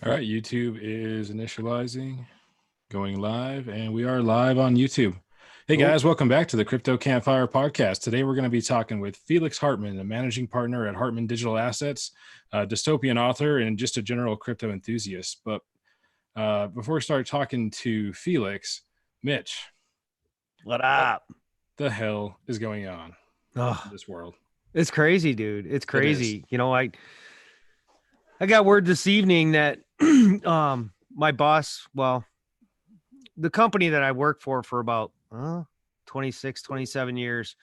All right, YouTube is initializing, going live, and we are live on YouTube. Hey Cool. guys, welcome back to the Crypto Campfire podcast. Today we're going to be talking with Felix Hartman, a managing partner at Hartman Digital Assets, a dystopian author, and just a general crypto enthusiast. But before we start talking to Felix, Mitch, What what up? the hell is going on in Oh, this world? it's crazy, dude. It's It is. crazy. I got word this evening that my boss, well, the company that I work for about 26, 27 years,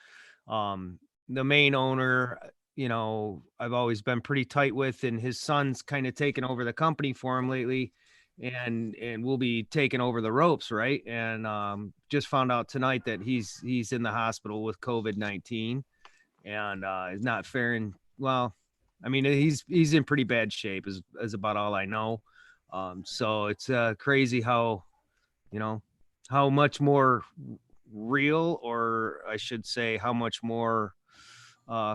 the main owner, I've always been pretty tight with, and his son's kind of taken over the company for him lately, and we'll be taking over the ropes, right? And just found out tonight that he's in the hospital with COVID-19 and is not faring well. I mean, he's in pretty bad shape, is about all I know. So it's crazy how you know how much more real, or I should say, how much more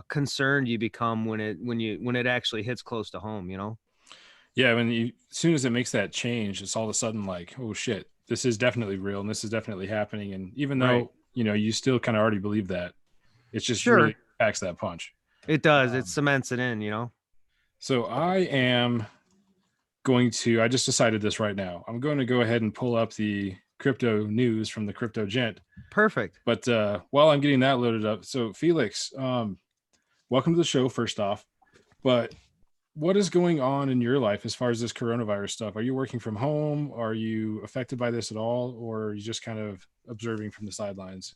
concerned you become when it actually hits close to home. Yeah, as soon as it makes that change, it's all of a sudden like, oh shit, this is definitely real and this is definitely happening. And even Right. though, you still kind of already believe that, it's just really Sure. packs that punch. It does. It Um, cements it in. so I am I just decided this right now. I'm going to go ahead and pull up the crypto news from the Crypto Gent. Perfect. But while I'm getting that loaded up, so Felix, welcome to the show, first off. But what is going on in your life as far as this coronavirus stuff? Are you working from home? Are you affected by this at all? Or are you just kind of observing from the sidelines?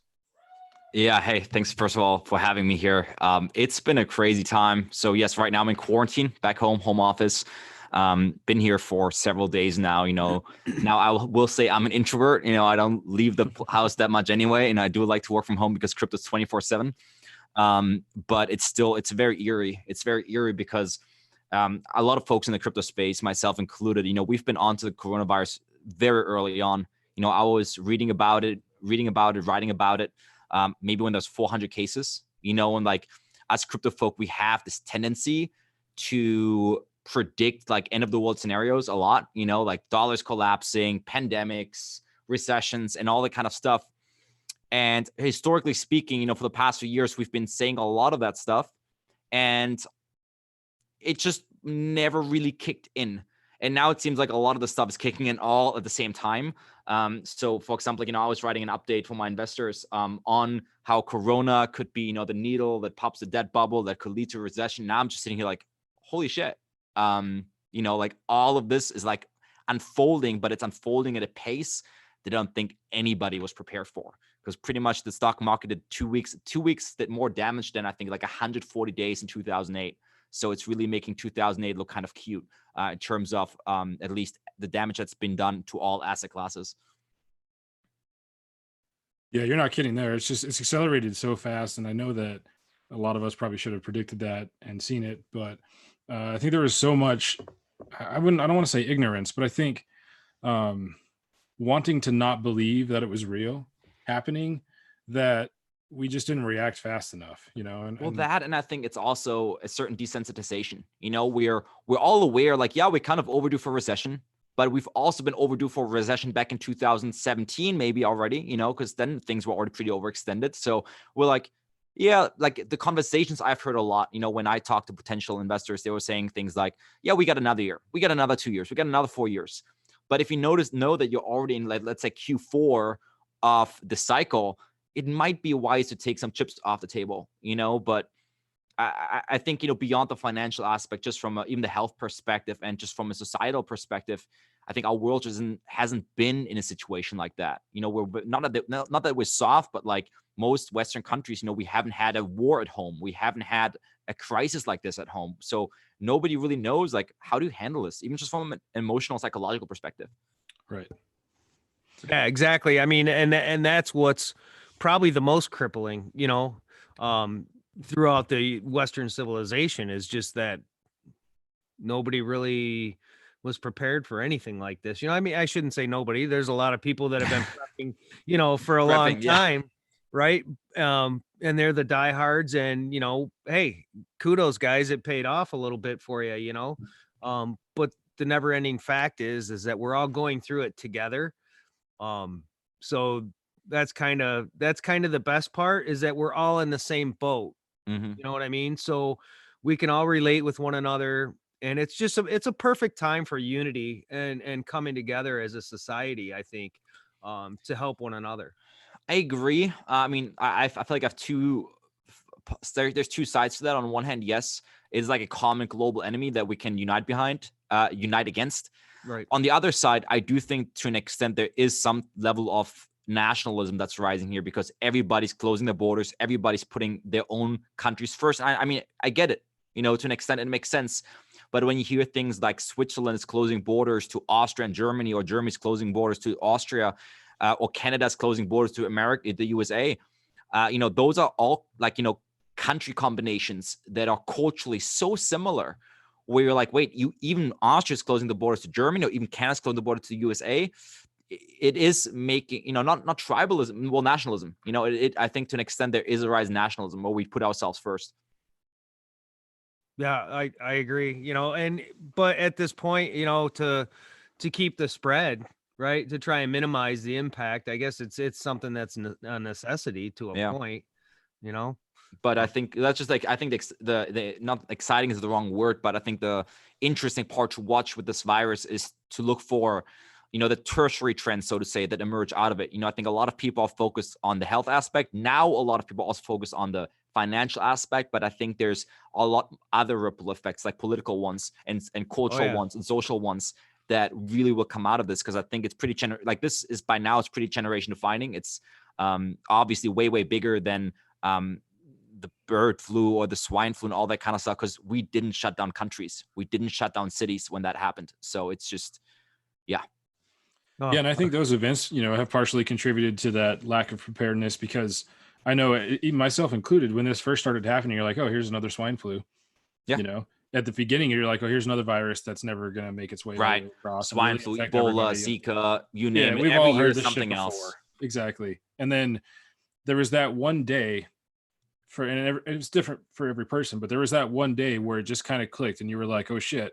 Yeah. Hey, thanks first of all for having me here. It's been a crazy time. So yes, right now I'm in quarantine back home office. Been here for several days now. Now I will say I'm an introvert. I don't leave the house that much anyway, and I do like to work from home because crypto's 24/7. But it's very eerie. It's very eerie because a lot of folks in the crypto space, myself included, we've been onto the coronavirus very early on. I was reading about it, writing about it. Maybe when there's 400 cases, and like as crypto folk, we have this tendency to predict like end of the world scenarios a lot, like dollars collapsing, pandemics, recessions, and all that kind of stuff. And historically speaking, for the past few years, we've been saying a lot of that stuff, and it just never really kicked in. And now it seems like a lot of the stuff is kicking in all at the same time. So for example, I was writing an update for my investors on how Corona could be, the needle that pops the debt bubble that could lead to a recession. Now I'm just sitting here like, holy shit. Like all of this is like unfolding, but it's unfolding at a pace that I don't think anybody was prepared for. Because pretty much the stock market did 2 weeks did more damage than I think like 140 days in 2008. So it's really making 2008 look kind of cute in terms of at least the damage that's been done to all asset classes. Yeah, you're not kidding there. It's accelerated so fast. And I know that a lot of us probably should have predicted that and seen it. But I think there was so much, I don't want to say ignorance, but I think um, wanting to not believe that it was real happening, that we just didn't react fast enough, Well, that, and I think it's also a certain desensitization. We're all aware, like, yeah, we're kind of overdue for recession, but we've also been overdue for a recession back in 2017, maybe already, because then things were already pretty overextended. So we're like, yeah, like the conversations I've heard a lot, when I talk to potential investors, they were saying things like, yeah, we got another year, we got another 2 years, we got another 4 years. But if you know that you're already in, like, let's say Q4 of the cycle, it might be wise to take some chips off the table, but I think, beyond the financial aspect, just from even the health perspective and just from a societal perspective, I think our world just hasn't been in a situation like that. We're not that we're soft, but like most Western countries, we haven't had a war at home. We haven't had a crisis like this at home. So nobody really knows, like, how do you handle this, even just from an emotional, psychological perspective. right. Yeah, exactly. I mean, and that's what's probably the most crippling, throughout the Western civilization, is just that nobody really was prepared for anything like this. I mean, I shouldn't say nobody. There's a lot of people that have been prepping, for a long Prepping, yeah. time, right? And they're the diehards, and hey, kudos, guys, it paid off a little bit for you, but the never ending fact is that we're all going through it together. So that's kind of the best part, is that we're all in the same boat. Hmm. You know what I mean? So we can all relate with one another, and it's just it's a perfect time for unity and coming together as a society, I think, to help one another. I agree. I mean, I feel like I have there's two sides to that. On one hand, yes, it's like a common global enemy that we can unite against. Right. On the other side, I do think to an extent there is some level of nationalism that's rising here, because everybody's closing their borders, everybody's putting their own countries first. I mean, I get it, to an extent it makes sense. But when you hear things like Switzerland is closing borders to Austria and Germany, or Germany's closing borders to Austria, or Canada's closing borders to America, the USA, those are all like, country combinations that are culturally so similar, where you're like, wait, even Austria's closing the borders to Germany, or even Canada's closing the border to the USA. It is making, not tribalism, well, nationalism. I think to an extent there is a rise in nationalism, where we put ourselves first. Yeah, I agree, but at this point, to keep the spread, right, to try and minimize the impact, I guess it's something that's a necessity to a Yeah. point, you know. But I think that's just like, I think the not exciting is the wrong word, but I think the interesting part to watch with this virus is to look for, the tertiary trends, so to say, that emerge out of it. I think a lot of people are focused on the health aspect. Now, a lot of people also focus on the financial aspect, but I think there's a lot other ripple effects, like political ones and cultural ones and social ones, that really will come out of this. Because I think it's pretty like, this is, by now, it's pretty generation defining. It's obviously way bigger than the bird flu or the swine flu and all that kind of stuff, because we didn't shut down countries, we didn't shut down cities when that happened. So it's just, yeah. Oh, Yeah, and I think those events, have partially contributed to that lack of preparedness, because I know, even myself included, when this first started happening, you're like, oh, here's another swine flu. Yeah. At the beginning, you're like, oh, here's another virus that's never going to make its way all the Right. way across. Swine Really flu, affect Ebola, everybody. Zika, you name it. We've Every all year heard is this something shit before. else. Exactly. And then there was that one day and it was different for every person, but there was that one day where it just kind of clicked, and you were like, oh shit,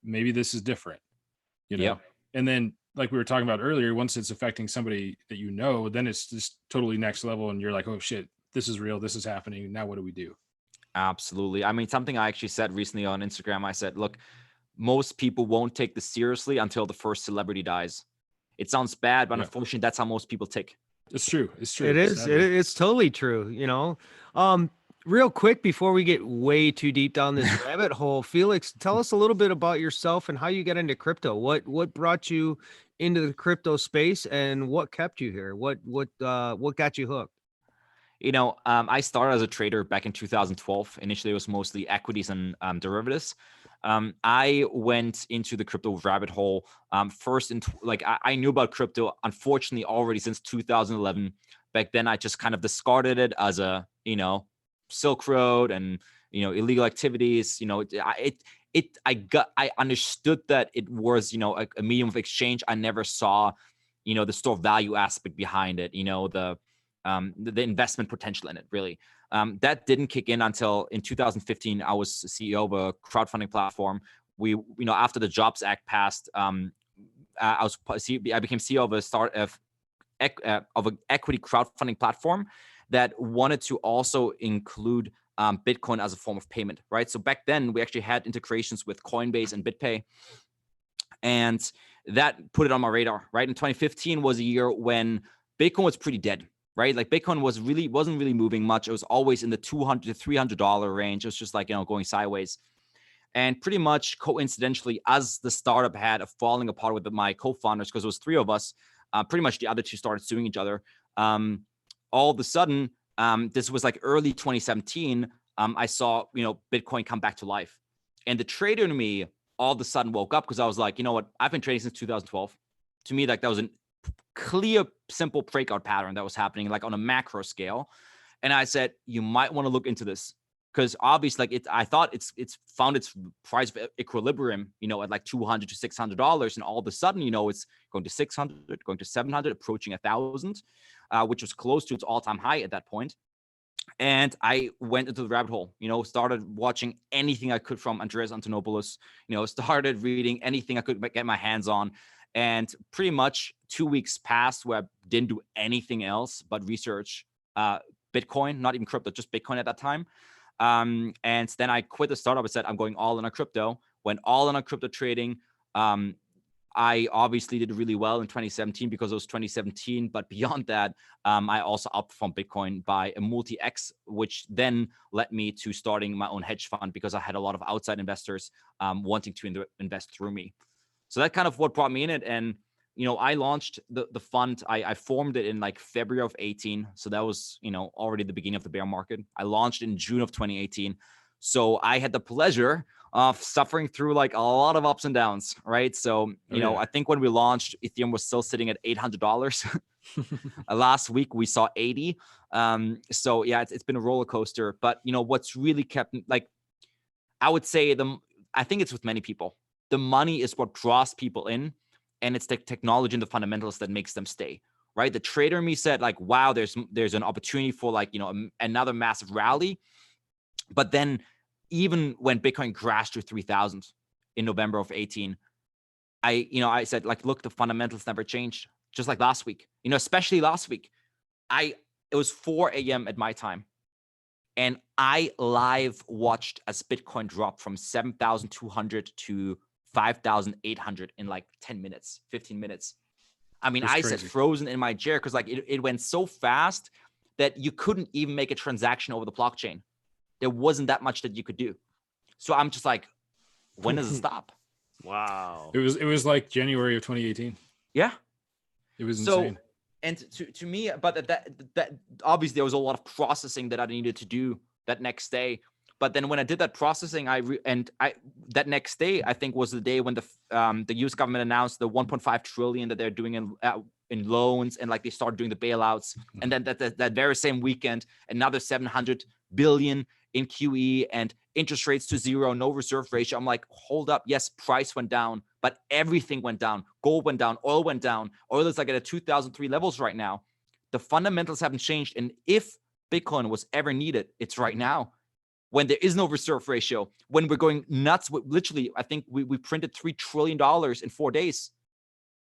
maybe this is different, Yep. And then, like we were talking about earlier, once it's affecting somebody that then it's just totally next level, and you're like, oh shit, this is real, this is happening. Now what do we do? Absolutely. I mean, something I actually said recently on Instagram, I said, look, most people won't take this seriously until the first celebrity dies. It sounds bad, but unfortunately, that's how most people tick. It's true. It is. It's totally true. Real quick, before we get way too deep down this rabbit hole, Felix, tell us a little bit about yourself and how you got into crypto. What brought you into the crypto space, and what kept you here? What got you hooked? I started as a trader back in 2012. Initially, it was mostly equities and derivatives. I went into the crypto rabbit hole first. I knew about crypto, unfortunately, already since 2011. Back then, I just kind of discarded it as a, Silk Road and, illegal activities. I understood that it was, a medium of exchange. I never saw, the store of value aspect behind it, the investment potential in it, really. That didn't kick in until in 2015. I was CEO of a crowdfunding platform. We, after the Jobs Act passed, I became CEO of an equity crowdfunding platform that wanted to also include Bitcoin as a form of payment, right? So back then, we actually had integrations with Coinbase and BitPay, and that put it on my radar, right? And 2015 was a year when Bitcoin was pretty dead, right? Like, Bitcoin wasn't really moving much. It was always in the $200 to $300 range. It was just like, going sideways. And pretty much coincidentally, as the startup had a falling apart with my co-founders, because it was three of us, pretty much the other two started suing each other. All of a sudden, this was like early 2017, I saw, Bitcoin come back to life. And the trader in me all of a sudden woke up, because I was like, you know what? I've been trading since 2012. To me, like, that was a clear, simple breakout pattern that was happening, like, on a macro scale. And I said, you might want to look into this, because obviously, like, I thought it's found its price of equilibrium, at like $200 to $600, and all of a sudden, it's going to 600, going to 700, approaching 1,000, which was close to its all-time high at that point. And I went into the rabbit hole, started watching anything I could from Andreas Antonopoulos, started reading anything I could get my hands on. And pretty much 2 weeks passed where I didn't do anything else but research Bitcoin, not even crypto, just Bitcoin at that time. And then I quit the startup. I said, I'm going all in on crypto, went all in on crypto trading. I obviously did really well in 2017 because it was 2017. But beyond that, I also outperformed Bitcoin by a multi-X, which then led me to starting my own hedge fund because I had a lot of outside investors wanting to invest through me. So that kind of what brought me in it. And, I launched the fund. I formed it in like February of 18. So that was, already the beginning of the bear market. I launched in June of 2018. So I had the pleasure of suffering through like a lot of ups and downs, right? So, I think when we launched, Ethereum was still sitting at $800. Last week we saw 80. So yeah, it's been a roller coaster. But what's really kept, like, I would say I think it's with many people. The money is what draws people in, and it's the technology and the fundamentals that makes them stay, right? The trader in me said like, wow, there's an opportunity for like, another massive rally. But then even when Bitcoin crashed to 3,000 in November of 18, I said like, look, the fundamentals never changed. Just like last week, especially last week, it was 4 a.m. at my time. And I live watched as Bitcoin dropped from 7,200 to 5,800 in like 10 minutes, 15 minutes. I mean, I said frozen in my chair because like it went so fast that you couldn't even make a transaction over the blockchain. There wasn't that much that you could do. So I'm just like, when does it stop? Wow. It was like January of 2018. Yeah. It was insane. And to me, but that obviously there was a lot of processing that I needed to do that next day. But then when I did that processing, that next day I think was the day when the U.S. government announced the 1.5 trillion that they're doing in loans, and like they started doing the bailouts. And then that very same weekend, another 700 billion in QE and interest rates to zero, no reserve ratio. I'm like, hold up. Yes, price went down, but everything went down. Gold went down. Oil went down. Oil is like at a 2003 levels right now. The fundamentals haven't changed. And if Bitcoin was ever needed, it's right now. When there is no reserve ratio, when we're going nuts with literally, I think we printed $3 trillion in 4 days.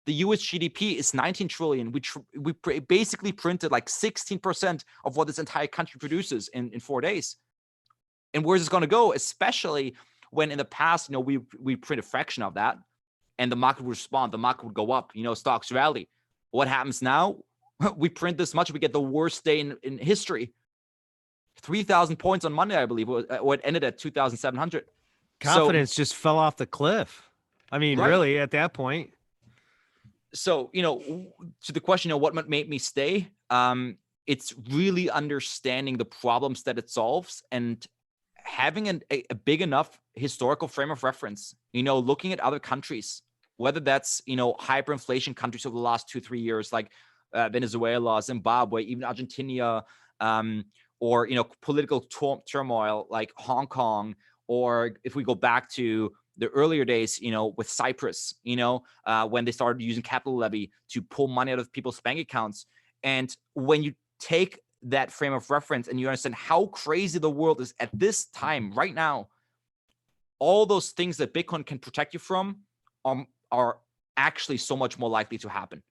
The US GDP is 19 trillion. We basically printed like 16% of what this entire country produces in 4 days. And where's this going to go? Especially when in the past, we print a fraction of that and the market would respond. The market would go up, stocks rally. What happens now? We print this much, we get the worst day in history. 3,000 points on Monday, I believe, or it ended at 2,700. Confidence just fell off the cliff. I mean, Right. Really, at that point. So, to the question, what made me stay? It's really understanding the problems that it solves and having a big enough historical frame of reference, looking at other countries, whether that's, hyperinflation countries over the last 2-3 years, like Venezuela, Zimbabwe, even Argentina, or, political turmoil like Hong Kong, or if we go back to the earlier days, with Cyprus, when they started using capital levy to pull money out of people's bank accounts. And when you take that frame of reference and you understand how crazy the world is at this time right now, all those things that Bitcoin can protect you from are actually so much more likely to happen.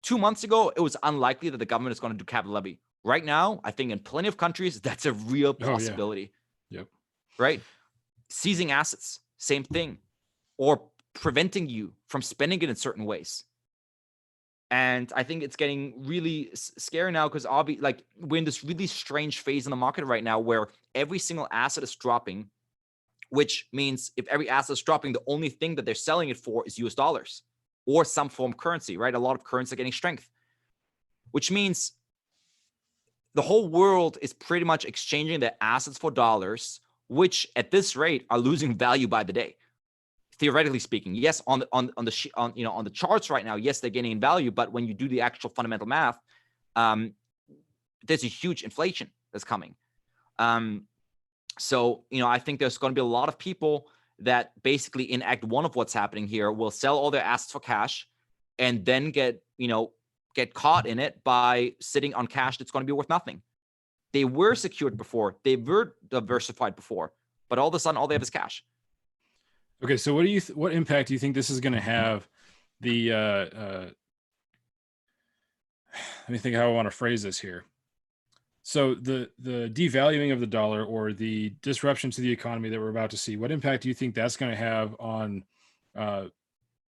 2 months ago, it was unlikely that the government is going to do capital levy. Right now, I think in plenty of countries, that's a real possibility. Yep. Right? Seizing assets, same thing, or preventing you from spending it in certain ways. And I think it's getting really scary now because like we're in this really strange phase in the market right now where every single asset is dropping, which means if every asset is dropping, the only thing that they're selling it for is US dollars or some form of currency, right? A lot of currency are getting strength, which means the whole world is pretty much exchanging their assets for dollars, which at this rate are losing value by the day. Theoretically speaking, yes, on the charts right now, yes, they're gaining in value, but when you do the actual fundamental math, there's a huge inflation that's coming. So I think there's going to be a lot of people that basically in act one of what's happening here will sell all their assets for cash, and then get caught in it by sitting on cash that's going to be worth nothing. They were secured before. They were diversified before. But all of a sudden, all they have is cash. Okay, so what impact do you think this is going to have? The let me think how I want to phrase this here. So the devaluing of the dollar or the disruption to the economy that we're about to see, what impact do you think that's going to have on uh,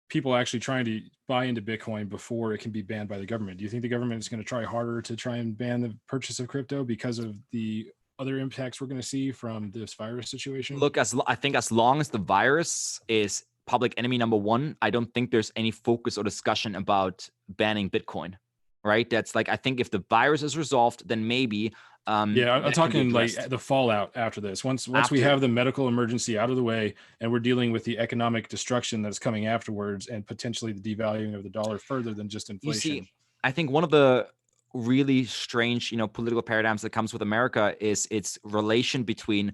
people actually trying to buy into Bitcoin before it can be banned by the government? Do you think the government is going to try harder to try and ban the purchase of crypto because of the other impacts we're going to see from this virus situation? Look, I think as long as the virus is public enemy number one, I don't think there's any focus or discussion about banning Bitcoin, right? That's like, I think if the virus is resolved, then maybe. Yeah, I'm that can be talking like addressed. the fallout after this. Once we After. have the medical emergency out of the way and we're dealing with the economic destruction that's coming afterwards and potentially the devaluing of the dollar further than just You inflation. see, I think one of the really strange, political paradigms that comes with America is its relation between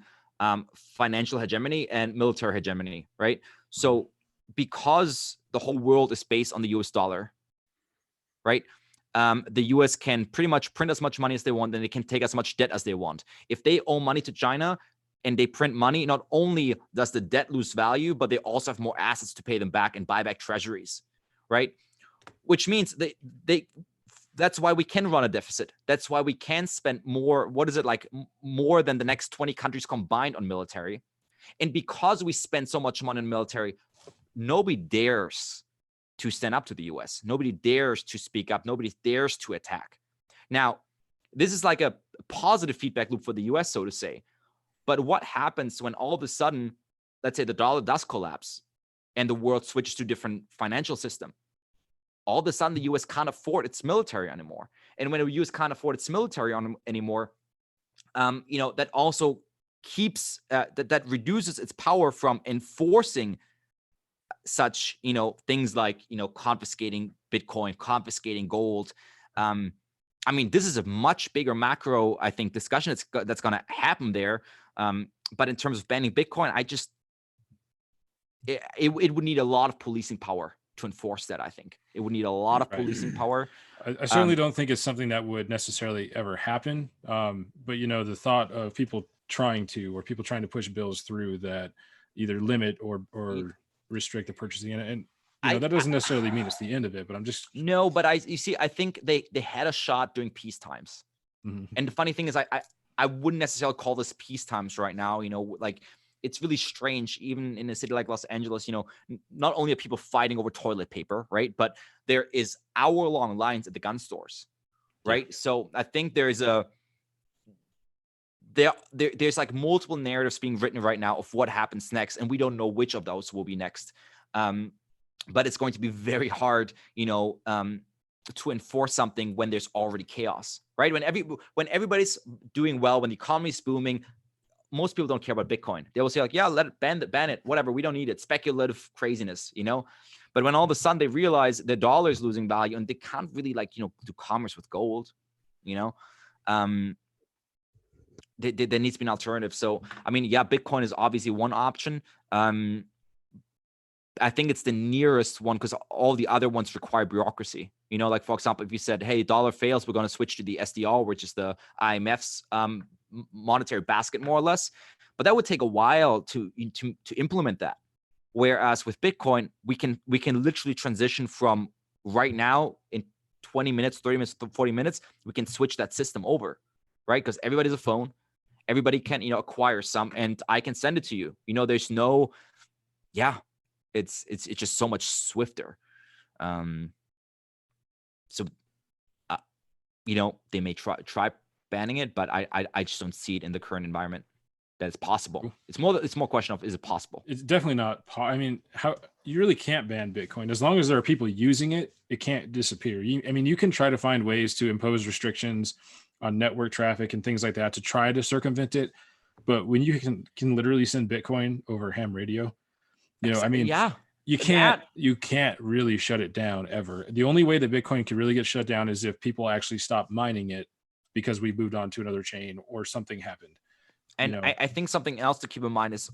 financial hegemony and military hegemony, right? So because the whole world is based on the US dollar, right? The US can pretty much print as much money as they want, and they can take as much debt as they want. If they owe money to China and they print money, not only does the debt lose value, but they also have more assets to pay them back and buy back treasuries, right? Which means that's why we can run a deficit. That's why we can spend more, what is it, like more than the next 20 countries combined on military. And because we spend so much money on military, nobody dares to stand up to the US. Nobody dares to speak up. Nobody dares to attack. Now, this is like a positive feedback loop for the US, so to say. But what happens when all of a sudden, let's say the dollar does collapse and the world switches to a different financial system? All of a sudden, the US can't afford its military anymore. And when the US can't afford its military anymore, that also keeps, that reduces its power from enforcing such, things like, confiscating Bitcoin, confiscating gold. This is a much bigger macro, I think, discussion that's going to happen there. But in terms of banning Bitcoin, it would need a lot of policing power to enforce that. I think it would need a lot of policing power. I certainly don't think it's something that would necessarily ever happen. But the thought of people trying to push bills through that either limit or restrict the purchasing, and that doesn't necessarily mean it's the end of it. But I'm just no. But I think they had a shot during peace times. Mhm. And the funny thing is, I wouldn't necessarily call this peace times right now. Like, it's really strange, even in a city like Los Angeles, not only are people fighting over toilet paper, right? But there is hour-long lines at the gun stores, right? Yeah. So I think there's like multiple narratives being written right now of what happens next, and we don't know which of those will be next. But it's going to be very hard, to enforce something when there's already chaos, right? When everybody's doing well, when the economy's booming, most people don't care about Bitcoin. They will say like, yeah, let it ban it, whatever. We don't need it. Speculative craziness, But when all of a sudden they realize the dollar is losing value and they can't really do commerce with gold, there needs to be an alternative. So, Bitcoin is obviously one option. I think it's the nearest one because all the other ones require bureaucracy. Like, for example, if you said, hey, dollar fails, we're going to switch to the SDR, which is the IMF's monetary basket, more or less. But that would take a while to implement that. Whereas with Bitcoin, we can literally transition from right now in 20 minutes, 30 minutes, 40 minutes, we can switch that system over, right? Because everybody's a phone. Everybody can, acquire some, and I can send it to you. There's no, it's just so much swifter. They may try banning it, but I just don't see it in the current environment that it's possible. It's more a question of, is it possible? It's definitely not. How you really can't ban Bitcoin as long as there are people using it. It can't disappear. You can try to find ways to impose restrictions on network traffic and things like that to try to circumvent it. But when you can literally send Bitcoin over ham radio, you can't really shut it down ever. The only way that Bitcoin can really get shut down is if people actually stop mining it because we moved on to another chain or something happened. And I think something else to keep in mind is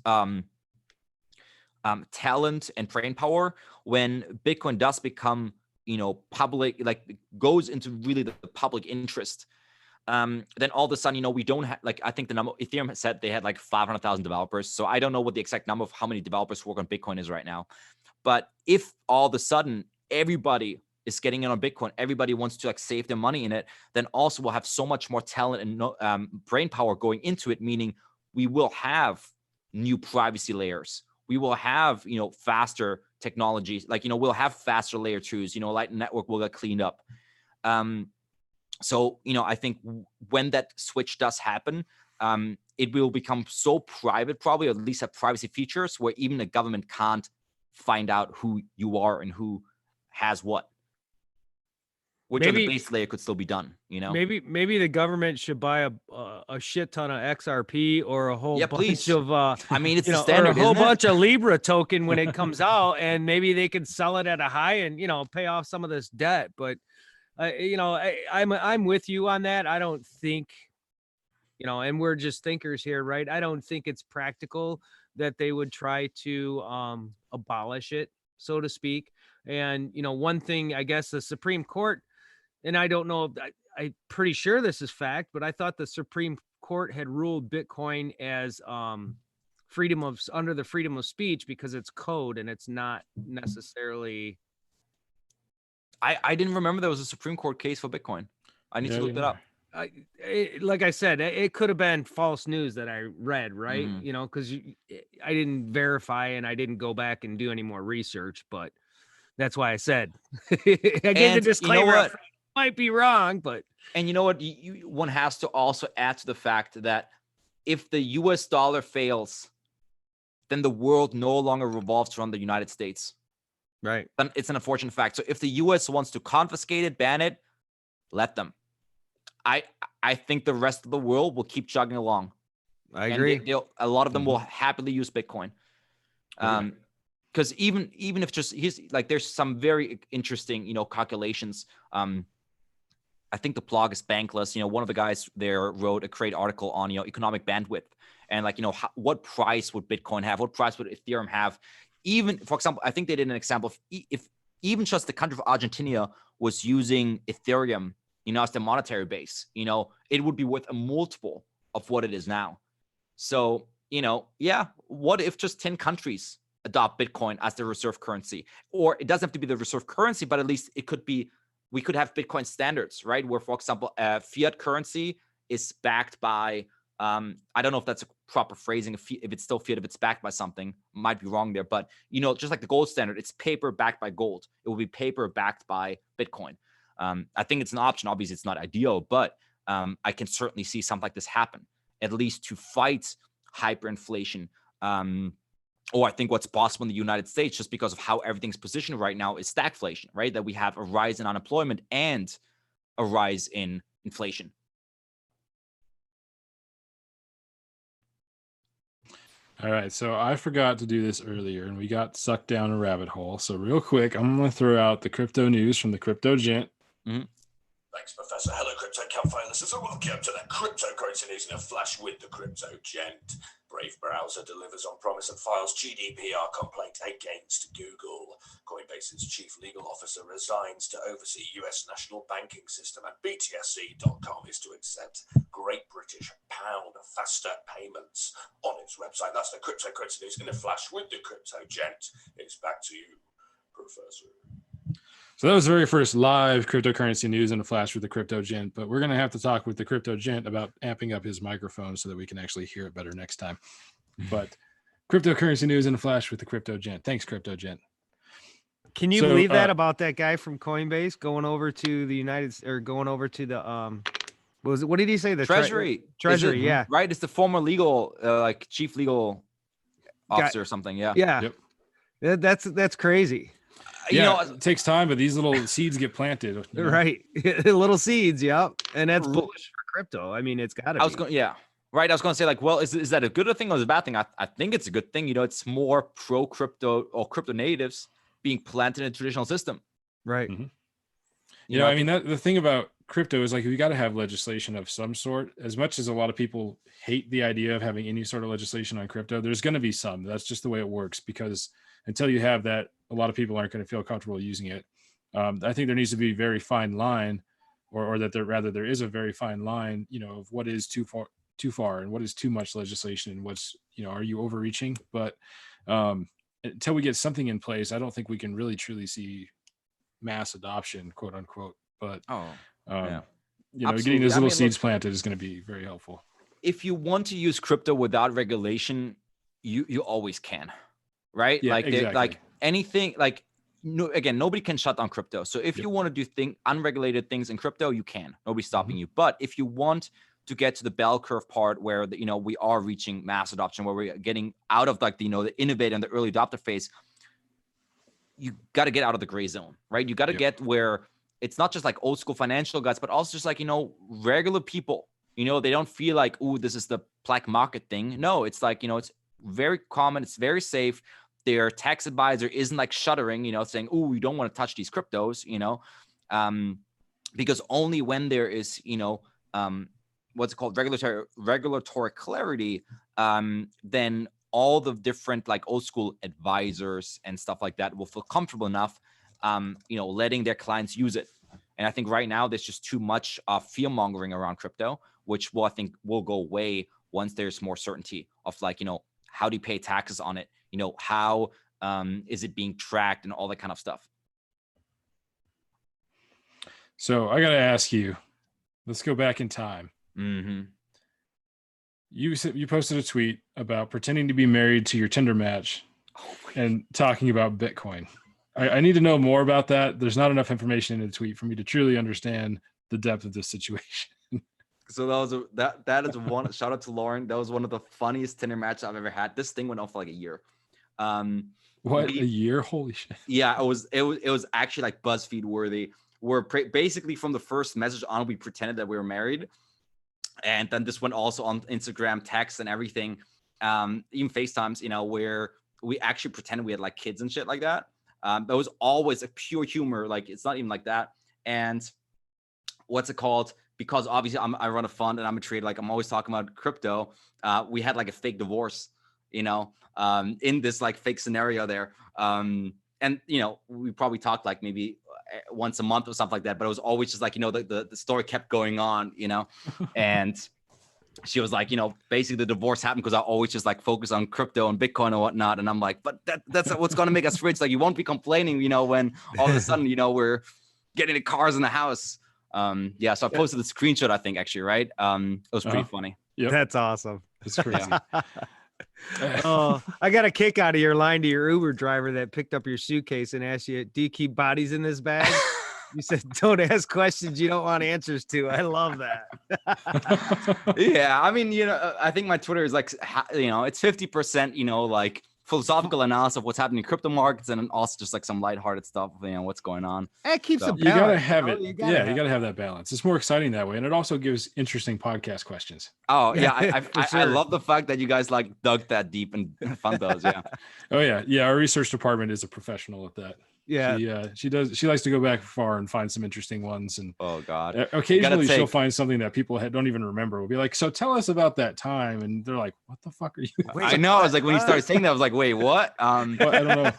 talent and brain power. When Bitcoin does become, public, like goes into really the public interest, Then all of a sudden, we don't have, like, I think the number Ethereum said they had like 500,000 developers. So I don't know what the exact number of how many developers work on Bitcoin is right now. But if all of a sudden everybody is getting in on Bitcoin, everybody wants to like save their money in it, then also we'll have so much more talent and brain power going into it, meaning we will have new privacy layers. We will have, faster technologies, like, we'll have faster layer twos, Lightning Network will get cleaned up. So, I think when that switch does happen, it will become so private, probably, or at least have privacy features where even the government can't find out who you are and who has what. Which on the base layer could still be done, Maybe the government should buy a shit ton of XRP or a whole bunch of I mean, it's the standard, or a whole bunch of Libra token when it comes out, and maybe they can sell it at a high and pay off some of this debt. But I'm with you on that. I don't think and we're just thinkers here, right? I don't think it's practical that they would try to abolish it, so to speak. And one thing, I guess the Supreme Court, and I don't know, I'm pretty sure this is fact, but I thought the Supreme Court had ruled Bitcoin as under the freedom of speech because it's code and it's not necessarily. I didn't remember there was a Supreme Court case for Bitcoin. I need to look that up. Like I said, it could have been false news that I read, right? Mm-hmm. Because I didn't verify and I didn't go back and do any more research, but that's why I said I gave the disclaimer. Might be wrong, but and you know what? One has to also add to the fact that if the U.S. dollar fails, then the world no longer revolves around the United States. Right. It's an unfortunate fact. So if the U.S. wants to confiscate it, ban it, let them. I think the rest of the world will keep chugging along. I agree. A lot of them will happily use Bitcoin. Because even if there's some very interesting, calculations. I think the blog is Bankless. One of the guys there wrote a great article on, economic bandwidth and what price would Bitcoin have? What price would Ethereum have? Even, for example, I think they did an example. If even just the country of Argentina was using Ethereum, as the monetary base, it would be worth a multiple of what it is now. So, what if just 10 countries adopt Bitcoin as their reserve currency? Or it doesn't have to be the reserve currency, but at least it could be, we could have Bitcoin standards, right? Where, for example, fiat currency is backed by, I don't know if that's a proper phrasing, if it's still fiat, if it's backed by something, might be wrong there. But, just like the gold standard, it's paper backed by gold. It will be paper backed by Bitcoin. I think it's an option. Obviously, it's not ideal, but I can certainly see something like this happen, at least to fight hyperinflation. Or I think what's possible in the United States, just because of how everything's positioned right now, is stagflation, right? That we have a rise in unemployment and a rise in inflation. All right, so I forgot to do this earlier, and we got sucked down a rabbit hole. So real quick, I'm going to throw out the crypto news from the Crypto Gent. Mm-hmm. Thanks, Professor. Hello, Crypto Campfire listeners, and welcome to the cryptocurrency news in a flash with the Crypto Gent. Brave browser delivers on promise and files GDPR complaint against Google. Coinbase's chief legal officer resigns to oversee US national banking system, and BTSC.com is to accept Great British Pound faster payments on its website. That's the cryptocurrency news in a flash with the Crypto Gent. It's back to you, Professor. So that was the very first live cryptocurrency news in a flash with the Crypto Gent, but we're going to have to talk with the Crypto Gent about amping up his microphone so that we can actually hear it better next time. But cryptocurrency news in a flash with the Crypto Gent. Thanks, Crypto Gent. Can you believe that about that guy from Coinbase going over to the going over to the what did he say? The Treasury. Treasury, yeah. Right? It's the former legal chief legal officer or something. Yeah. Yeah. Yep. That's crazy. It takes time, but these little seeds get planted. Right. Little seeds, yep. And that's bullish for crypto. I mean, it's got to be. I was going to say, is that a good thing or is it a bad thing? I think it's a good thing. It's more pro crypto or crypto natives being planted in a traditional system. Right. Mm-hmm. The thing about crypto is we got to have legislation of some sort. As much as a lot of people hate the idea of having any sort of legislation on crypto, there's going to be some. That's just the way it works, because until you have that, a lot of people aren't going to feel comfortable using it. I think there needs to be a very fine line or that there is a very fine line, of what is too far and what is too much legislation and what's, are you overreaching? But until we get something in place, I don't think we can really truly see mass adoption, quote unquote. But Yeah. getting Absolutely. those I little mean, seeds look, planted is going to be very helpful. if you want to use crypto without regulation, you always can, right? Yeah, Like exactly. like anything, like no, again, nobody can shut down crypto. So if Yep. you want to do unregulated things in crypto, you can. Nobody's stopping Mhm. you. But if you want to get to the bell curve part where we are reaching mass adoption, where we're getting out of like the innovator and the early adopter phase, you got to get out of the gray zone, right? You got to Yep. get where it's not just like old school financial guys, but also just like, regular people, they don't feel like, ooh, this is the black market thing. No, it's like, it's very common. It's very safe. Their tax advisor isn't like shuddering, saying, ooh, you don't want to touch these cryptos, because only when there is, what's it called? Regulatory clarity, then all the different like old school advisors and stuff like that will feel comfortable enough, letting their clients use it. And I think right now there's just too much fear mongering around crypto, which I think will go away once there's more certainty of like, how do you pay taxes on it? How is it being tracked and all that kind of stuff. So I got to ask you, let's go back in time. Mm-hmm. You posted a tweet about pretending to be married to your Tinder match and talking about Bitcoin. I need to know more about that. There's not enough information in the tweet for me to truly understand the depth of this situation. So that is one shout out to Lauren. That was one of the funniest Tinder matches I've ever had. This thing went on for like a year. What, a year? Holy shit. Yeah, it was actually like BuzzFeed worthy. We're basically from the first message on, we pretended that we were married. And then this went also on Instagram, text and everything. Even FaceTimes, where we actually pretended we had like kids and shit like that. That was always a pure humor. Like, it's not even like that. And what's it called? Because obviously I run a fund and I'm a trader. Like, I'm always talking about crypto. We had like a fake divorce, in this like fake scenario there. And, we probably talked like maybe once a month or something like that, but it was always just like, the story kept going on, and she was like, basically the divorce happened because I always just like focus on crypto and Bitcoin and whatnot. And I'm like, but that's what's going to make us rich. Like, you won't be complaining, when all of a sudden, we're getting the cars in the house. Yeah. So I posted the screenshot, I think, actually, right? It was pretty funny. Yep. That's awesome. It's crazy. Oh, I got a kick out of your line to your Uber driver that picked up your suitcase and asked you, do you keep bodies in this bag? You said, don't ask questions you don't want answers to. I love that. Yeah. I mean, I think my Twitter is like, it's 50%, like philosophical analysis of what's happening in crypto markets, and then also just like some lighthearted stuff, what's going on. It keeps So, a You got to balance, have it. You You got to have that balance. It's more exciting that way. And it also gives interesting podcast questions. Oh yeah. I sure. love the fact that you guys like dug that deep and found those. Yeah. Oh yeah. Yeah. Our research department is a professional at that. Yeah. She likes to go back far and find some interesting ones. And Oh God. occasionally she'll find something that people don't even remember. We'll be like, so tell us about that time. And they're like, what the fuck are you? I know. I was like, when you started saying that, I was like, wait, what? Well, I don't know.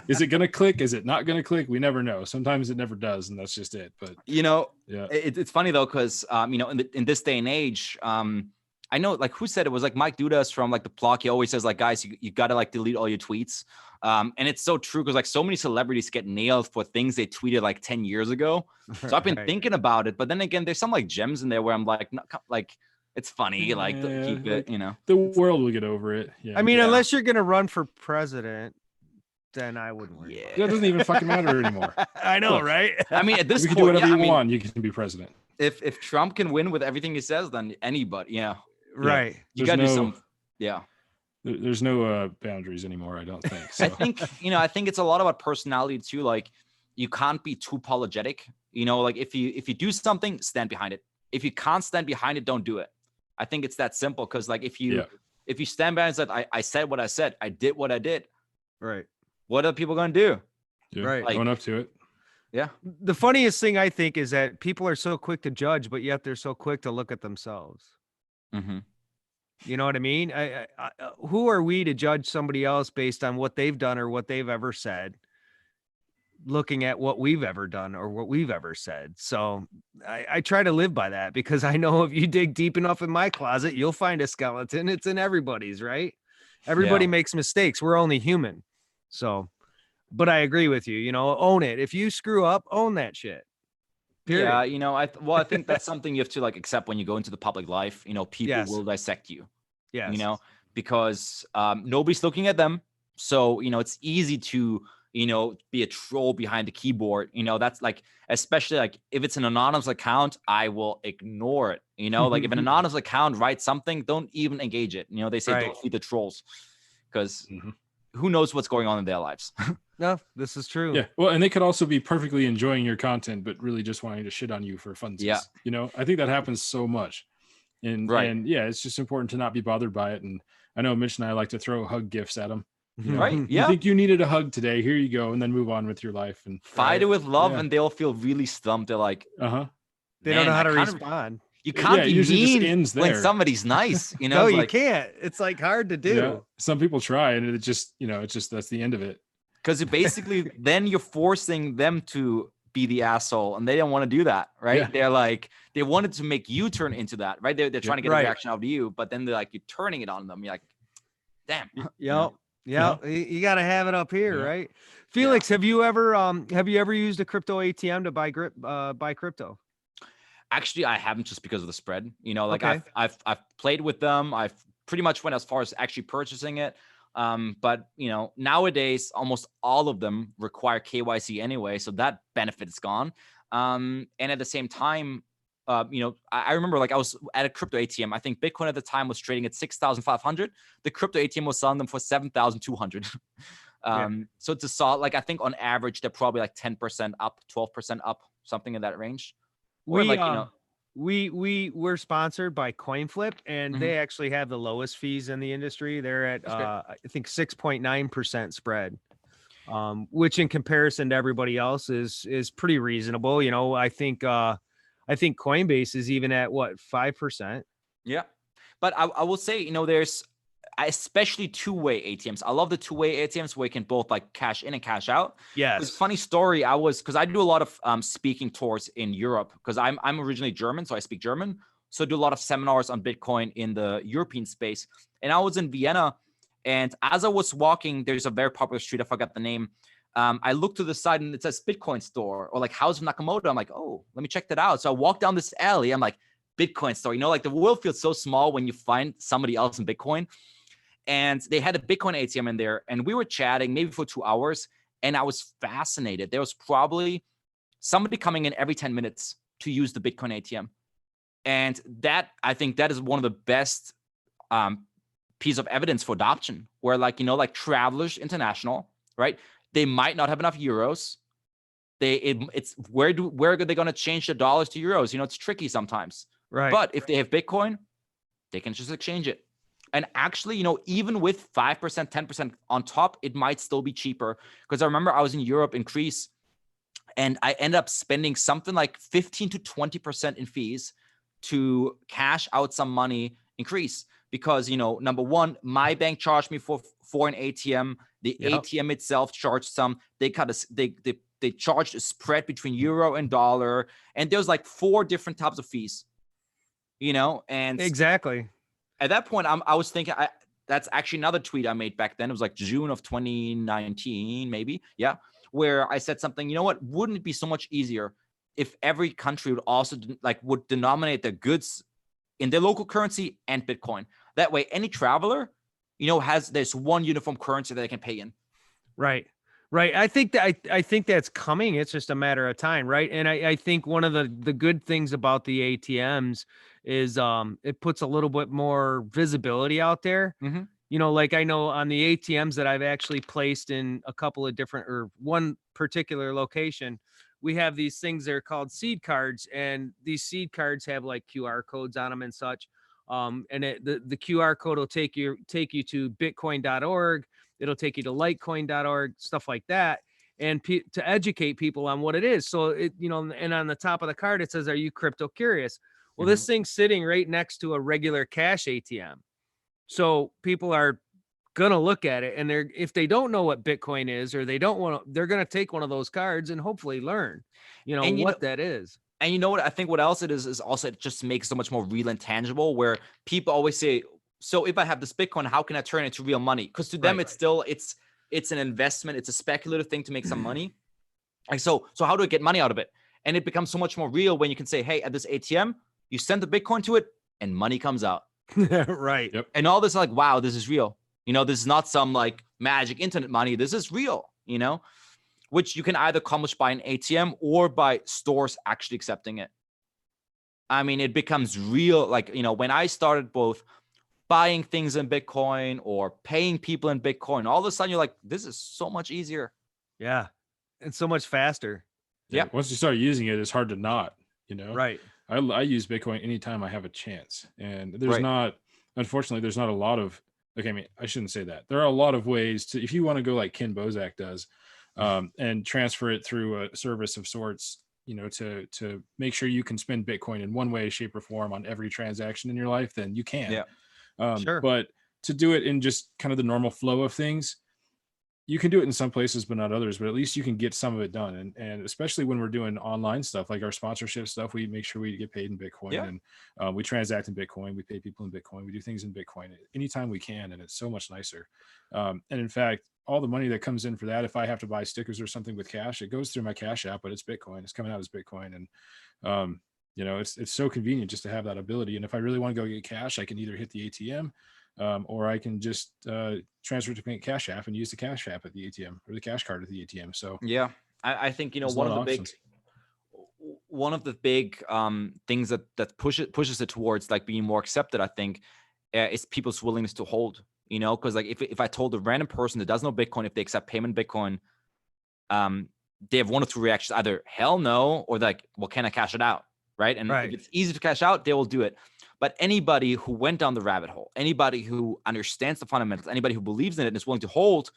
Is it going to click? Is it not going to click? We never know. Sometimes it never does. And that's just it. But yeah, it's funny though. Cause in this day and age, I know, like, who said it was like Mike Dudas from like the Block. He always says like, guys, you got to like delete all your tweets. And it's so true, because like so many celebrities get nailed for things they tweeted like 10 years ago. So I've been thinking about it, but then again, there's some like gems in there where I'm like, no, like, it's funny, like, keep it, the world will get over it. Yeah. I mean, unless you're gonna run for president, then I wouldn't worry. Yeah. That doesn't even fucking matter anymore. I know, right? I mean, at this You can point, do whatever yeah, you want. You can be president. If Trump can win with everything he says, then anybody, yeah. Right. You There's gotta do no- some, yeah. There's no boundaries anymore, I don't think. So. I think it's a lot about personality too. Like, you can't be too apologetic. Like if you do something, stand behind it. If you can't stand behind it, don't do it. I think it's that simple. Because like if you stand behind and said, I said what I said, I did what I did. Right. What are people gonna do? Yeah, Right. Like, going up to it. Yeah. The funniest thing I think is that people are so quick to judge, but yet they're so quick to look at themselves. Mm-hmm. You know what I mean? I who are we to judge somebody else based on what they've done or what they've ever said? looking at what we've ever done or what we've ever said. So I try to live by that, because I know if you dig deep enough in my closet, you'll find a skeleton. It's in everybody's, right? Everybody makes mistakes. We're only human. So, but I agree with you, own it. If you screw up, own that shit. Period. Yeah, I think that's something you have to like accept when you go into the public life. People will dissect you. Yes. Because nobody's looking at them. So, it's easy to, be a troll behind the keyboard. That's like, especially like if it's an anonymous account, I will ignore it. Like if an anonymous account writes something, don't even engage it. They say don't feed the trolls, because who knows what's going on in their lives. No, this is true. Yeah. Well, and they could also be perfectly enjoying your content, but really just wanting to shit on you for funsies. Yeah. I think that happens so much. And yeah, it's just important to not be bothered by it. And I know Mitch and I like to throw hug gifts at them. Right. Yeah. You think you needed a hug today? Here you go, and then move on with your life and fight it with love, and they'll feel really stumped. They're like, they don't know how to respond. You can't be mean when there. somebody's nice. No, you can't. It's like hard to do. Yeah. Some people try, and it's just that's the end of it. Because basically, then you're forcing them to be the asshole, and they don't want to do that, right? Yeah. They're like, they wanted to make you turn into that, right? They're trying to get a reaction out of you, but then they're like, you're turning it on them. You're like, damn. Yeah. You got to have it up here, right? Felix, have you ever used a crypto ATM to buy crypto? Actually, I haven't, just because of the spread. I've played with them. I've pretty much went as far as actually purchasing it. But nowadays almost all of them require KYC anyway, so that benefit is gone. And at the same time, I remember like I was at a crypto ATM. I think Bitcoin at the time was trading at 6,500. The crypto ATM was selling them for 7,200. So to saw, like, I think on average they're probably like 10% up, 12% up, something in that range. We're sponsored by CoinFlip, and they actually have the lowest fees in the industry. They're at I think 6.9% spread, which in comparison to everybody else is pretty reasonable. I think Coinbase is even at what, 5%. Yeah, but I will say, there's especially two-way ATMs. I love the two-way ATMs where you can both like cash in and cash out. Yes. It's funny story. Because I do a lot of speaking tours in Europe, because I'm originally German, so I speak German. So I do a lot of seminars on Bitcoin in the European space. And I was in Vienna, and as I was walking, there's a very popular street, I forgot the name. I looked to the side and it says Bitcoin store, or like House of Nakamoto. I'm like, oh, let me check that out. So I walked down this alley. I'm like, Bitcoin store. Like the world feels so small when you find somebody else in Bitcoin. And they had a Bitcoin ATM in there, and we were chatting maybe for 2 hours, and I was fascinated. There was probably somebody coming in every 10 minutes to use the Bitcoin ATM. And that, I think that is one of the best piece of evidence for adoption, where like Travelers International, right? They might not have enough euros. It's where are they going to change the dollars to euros? It's tricky sometimes. Right. But if they have Bitcoin, they can just exchange it. And actually, even with 5%, 10% on top, it might still be cheaper. Because I remember I was in Europe, in Greece, and I ended up spending something like 15 to 20% in fees to cash out some money in Greece. Because, number one, my bank charged me for an ATM. The ATM itself charged some. They charged a spread between euro and dollar. And there was like 4 different types of fees, and exactly. At that point, I was thinking, that's actually another tweet I made back then. It was like June of 2019, maybe. Yeah. Where I said something, wouldn't it be so much easier if every country would also would denominate their goods in their local currency and Bitcoin? That way, any traveler, has this one uniform currency that they can pay in. Right. I think that's coming. It's just a matter of time, right? And I think one of the good things about the ATMs is it puts a little bit more visibility out there. Like I know on the ATMs that I've actually placed in a couple of different, or one particular location, we have these things that are called seed cards, and these seed cards have like QR codes on them and such. And the QR code will take you to bitcoin.org. It'll take you to litecoin.org, stuff like that. And to educate people on what it is. So and on the top of the card, it says, are you crypto curious? Well, this thing's sitting right next to a regular cash ATM. So people are gonna look at it, and if they don't know what Bitcoin is, or they don't want to, they're gonna take one of those cards and hopefully learn, And what that is. And you know what? I think what else it is also it just makes it so much more real and tangible. Where people always say, "So if I have this Bitcoin, how can I turn it into real money?" Because to them, Right. it's still it's an investment. It's a speculative thing to make some money. Like so how do I get money out of it? And it becomes so much more real when you can say, "Hey, at this ATM, you send the Bitcoin to it, and money comes out." Right. Yep. And all this like, wow, this is real. This is not some like magic internet money. This is real. Which you can either accomplish by an ATM or by stores actually accepting it. I mean, it becomes real. Like, when I started both buying things in Bitcoin or paying people in Bitcoin, all of a sudden you're like, this is so much easier. Yeah. And so much faster. Yeah. Once you start using it, it's hard to not, Right. I use Bitcoin anytime I have a chance. And there's Right. unfortunately, there's not a lot of, okay, I mean, I shouldn't say that. There are a lot of ways to, if you want to go like Ken Bozak does, and transfer it through a service of sorts, to make sure you can spend Bitcoin in one way, shape, or form on every transaction in your life, then you can. Yeah. Sure. But to do it in just kind of the normal flow of things, you can do it in some places, but not others. But at least you can get some of it done. And especially when we're doing online stuff, like our sponsorship stuff, we make sure we get paid in Bitcoin, Yeah. and we transact in Bitcoin. We pay people in Bitcoin. We do things in Bitcoin anytime we can. And it's so much nicer. And in fact, all the money that comes in for that, if I have to buy stickers or something with cash, it goes through my Cash App, but it's Bitcoin. It's coming out as Bitcoin. And, it's so convenient just to have that ability. And if I really want to go get cash, I can either hit the ATM, or I can just transfer it to my Cash App and use the Cash App at the ATM or the cash card at the ATM. So Yeah. I think, there's a one lot of the options. big things that pushes it towards like being more accepted, I think, is people's willingness to hold, because like if I told a random person that doesn't know Bitcoin, if they accept payment in Bitcoin, they have one of two reactions: either hell no, or like, well, can I cash it out? Right. And Right. if it's easy to cash out, they will do it. But anybody who went down the rabbit hole, anybody who understands the fundamentals, anybody who believes in it and is willing to hold,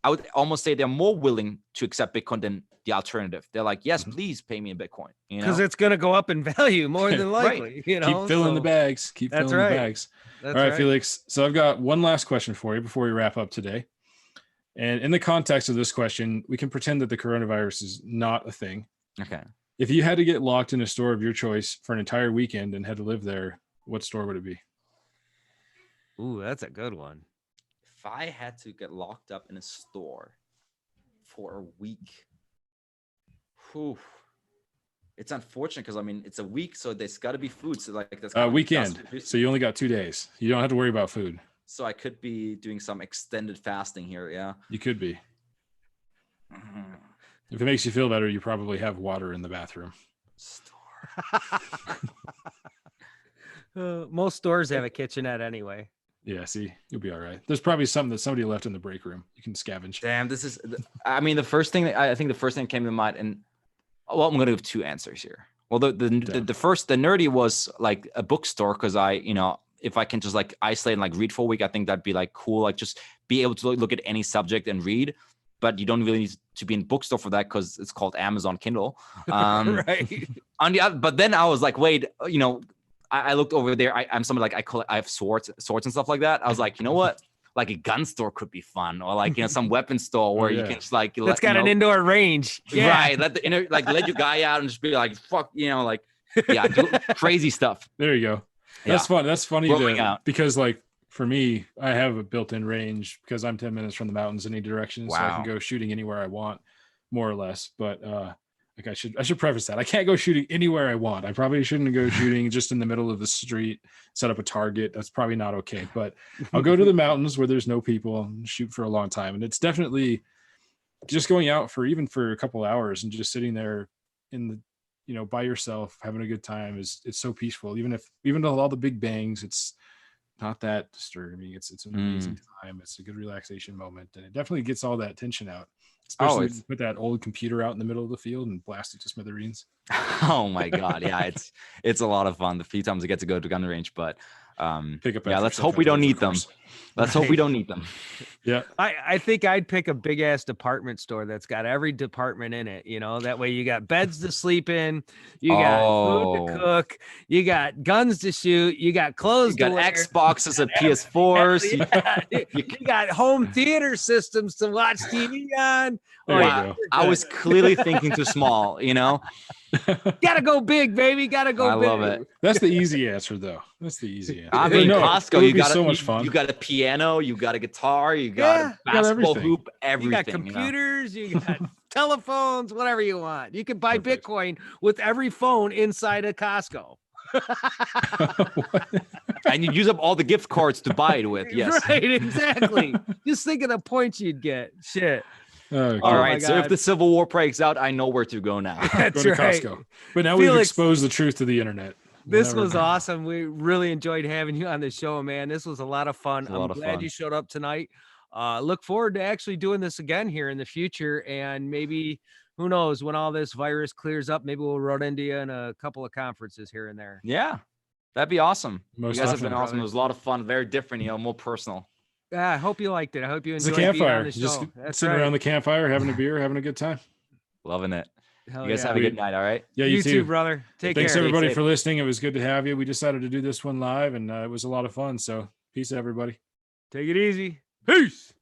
I would almost say they're more willing to accept Bitcoin than the alternative. They're like, yes, Mhm. please pay me in Bitcoin. Because it's going to go up in value more than Right. likely, Keep filling the so bags. Keep that's filling the right. bags. That's All right, right. Felix. So I've got one last question for you before we wrap up today. And in the context of this question, we can pretend that the coronavirus is not a thing. Okay. If you had to get locked in a store of your choice for an entire weekend and had to live there, what store would it be? Ooh, that's a good one. If I had to get locked up in a store for a week, whew, it's unfortunate because I mean it's a week, so there's got to be food. So like that's gotta be Weekend. just- So you only got 2 days. You don't have to worry about food. So I could be doing some extended fasting here. Yeah. You could be. Mhm. If it makes you feel better, you probably have water in the bathroom. Store. Most stores have a kitchenette anyway. Yeah, see, you'll be all right. There's probably something that somebody left in the break room. You can scavenge. Damn, this is. I mean, the first thing that came to mind, and well, I'm gonna give two answers here. Well, the first, the nerdy was like a bookstore because if I can just like isolate and like read for a week, I think that'd be like cool. Like just be able to look at any subject and read, but you don't really need to be in bookstore for that because it's called Amazon Kindle. Right. On the other, but then I was like, wait, I looked over there. I'm somebody like I have swords and stuff like that. I was like, you know what? Like a gun store could be fun, or like some weapon store where you can just like That's got an indoor range. Yeah. Right. Let your guy out and just be like, fuck, do crazy stuff. There you go. That's fun. That's funny Rolling out. because like for me, I have a built-in range because I'm 10 minutes from the mountains in any direction. So I Wow. can go shooting anywhere I want, more or less. But like I should preface that. I can't go shooting anywhere I want. I probably shouldn't go shooting just in the middle of the street, set up a target. That's probably not okay. But I'll go to the mountains where there's no people and shoot for a long time. And it's definitely just going out for a couple hours and just sitting there in the by yourself having a good time it's so peaceful. Even though all the big bangs, it's not that disturbing. It's an amazing time. It's a good relaxation moment, and it definitely gets all that tension out, especially when you put that old computer out in the middle of the field and blast it to smithereens. Oh my god, yeah, it's a lot of fun the few times I get to go to gun range. But Pick up. Yeah, after let's yourself hope we don't afterwards, need of them. course. Let's hope we Right. don't need them. Yeah. I think I'd pick a big ass department store that's got every department in it. That way you got beds to sleep in, you got food to Oh. cook, you got guns to shoot, you got You clothes to got wear. Xboxes and PS4s. You got home theater systems to watch TV on. There you Wow, go. I was clearly thinking too small. Gotta go big, baby. Gotta go I big. love it. That's the easy answer, though. That's the easy answer. I But mean, no, Costco, it would you be got so much fun. You got a piano, you got a guitar, you got Yeah. a You got basketball everything. hoop, You everything. got computers, you got telephones, whatever you want. You can buy Perfect. Bitcoin with every phone inside a Costco. And you use up all the gift cards to buy it with. Yes. Right, exactly. Just think of the points you'd get. Shit. Okay. All Oh right. my So if God. the Civil War breaks out, I know where to go now. That's Go to right. Costco. But now we've Felix, exposed the truth to the internet. This Whenever- was awesome. We really enjoyed having you on the show, man. This was a lot of fun. It's a I'm lot of glad fun. you showed up tonight. Look forward to actually doing this again here in the future. And maybe, who knows, when all this virus clears up, maybe we'll run into you in a couple of conferences here and there. Yeah. That'd be awesome. Most You guys have been definitely. awesome. It was a lot of fun. Very different, more personal. Yeah, I hope you liked it. I hope you It's a enjoyed being on campfire. the show. Just That's sitting right. around the campfire, having a beer, having a good time. Loving it. Hell You guys yeah. have a good night. All right. Yeah, you you too, brother. Take Thanks care. everybody safe. for listening. It was good to have you. We decided to do this one live, and it was a lot of fun. So peace, everybody. Take it easy. Peace.